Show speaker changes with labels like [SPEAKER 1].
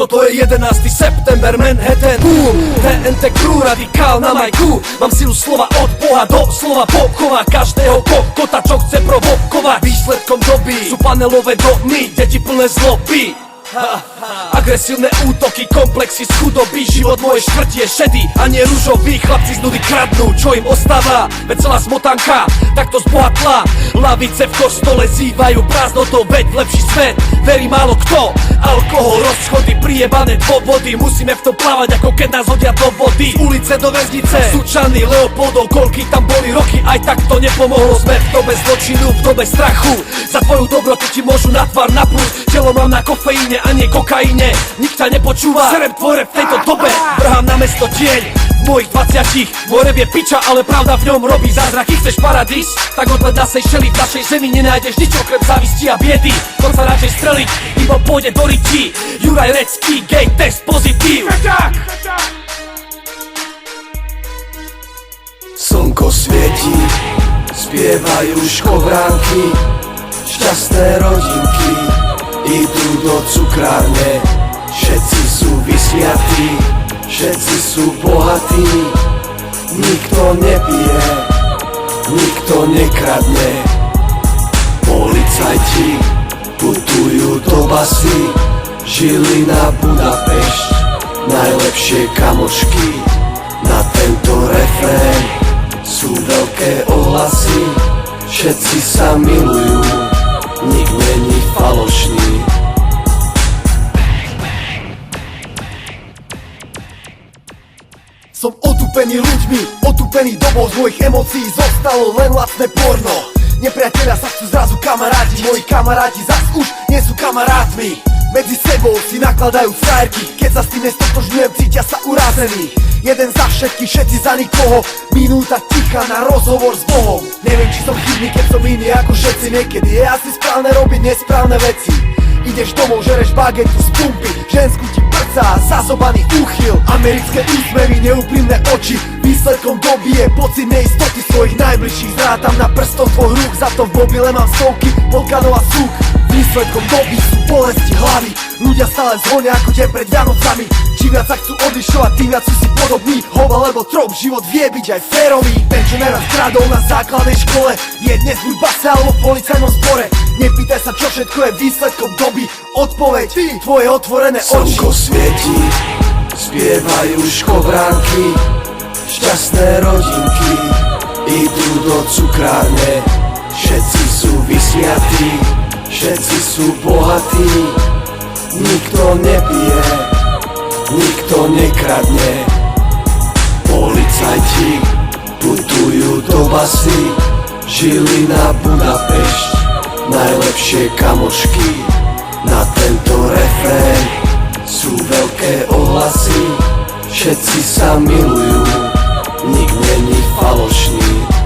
[SPEAKER 1] Toto je 11. september, Manhattan, boom. TNT crew, radikál na majku. Mám silu slova od Boha, do slova pochová každého kokota, čo chce provokovať. Výsledkom doby sú panelové domy, deti plné zloby. Agresívne útoky, komplexy z chudoby. Život mojej štvrti je šedý a nie ružový. Chlapci z nudy kradnú, čo im ostáva? Veď celá smotanka takto zbohatla. Lavice v kostole zývajú prázdnotou, veď v lepší svet verí málo kto. Alkohol, rozchody, prijebané dôvody. Musíme v tom plávať, ako keď nás hodia do vody. Z ulice do väznice, Sučany, Leopoldov, koľky tam boli roky, aj tak to nepomohlo. Sme v dobe zločinu, v dobe strachu. Za tvoju dobrotu ti môžu na tvár napúšť. Telo mám na kofeíne a nie kokaíne. Nik ťa nepočúva, serem tvore v tejto dobe. Vrhám na mesto tieň v mojich 20. Môj rap je piča, ale pravda v ňom robí zázraky. Chceš paradís? Tak odleď na Seychely. V našej zemi nenájdeš nič okrem závisti a biedy. Kon sa radšej streliť, iba pôjde do ryti. Juraj Recký, gay test pozitív.
[SPEAKER 2] Slnko svieti, spievajú škobránky, šťastné rodinky idú do cukrárne. Všetci sú vysmiatí, všetci sú bohatí. Nikto nepije, nikto nekradne. Policajti putujú do basy, Žilina, Budapešť, najlepšie kamošky. Na tento refrén sú veľké ohlasy, všetci sa milujú, nik není falošný.
[SPEAKER 3] Som otupený ľuďmi, otupený dobou, z mojich emócií zostalo len lacné porno. Nepriatelia sa chcú zrazu kamaráti, moji kamaráti zas už nie sú kamarátmi. Medzi sebou si nakladajú frajerky, keď sa s tým nestotožňujem, cítia sa urazení. Jeden za všetkých, všetci za nikoho, minúta ticha na rozhovor s Bohom. Neviem, či som chybný, keď som iný ako všetci. Niekedy je asi správne robiť nesprávne veci. Ideš domov, žereš bagetu z pumpy, žensku ti prcá, zazobaný úchyl. Americké úsmevy, neúprimné oči, výsledkom doby je pocit neistoty svojich najbližších. Zrátam na prstom tvoj rúk, za to v mobile mám stovky, polkanov a súk. Výsledkom doby sú bolesti hlavy, ľudia stále zhonia ako deň pred Vianocami. Čím viac sa chcú odlišovať, tým viac sú si podobní. Hov alebo trop, život vie byť aj férový. Ten, čo najviac kradol na základnej škole, je dnes buď base alebo v policajnom zbore. Nepýtaj sa, čo všetko je výsledkom doby, odpoveď, tvoje otvorené oči.
[SPEAKER 2] Slnko svieti, spievajú škobránky, šťastné rodinky idú do cukrárne. Všetci sú vysmiatí, všetci sú bohatí. Nikto nepije, nikto nekradne. Policajti putujú do basy, Žilina, Budapešť, najlepšie kamošky. Na tento refrén sú veľké ohlasy, všetci sa milujú, nik není falošný.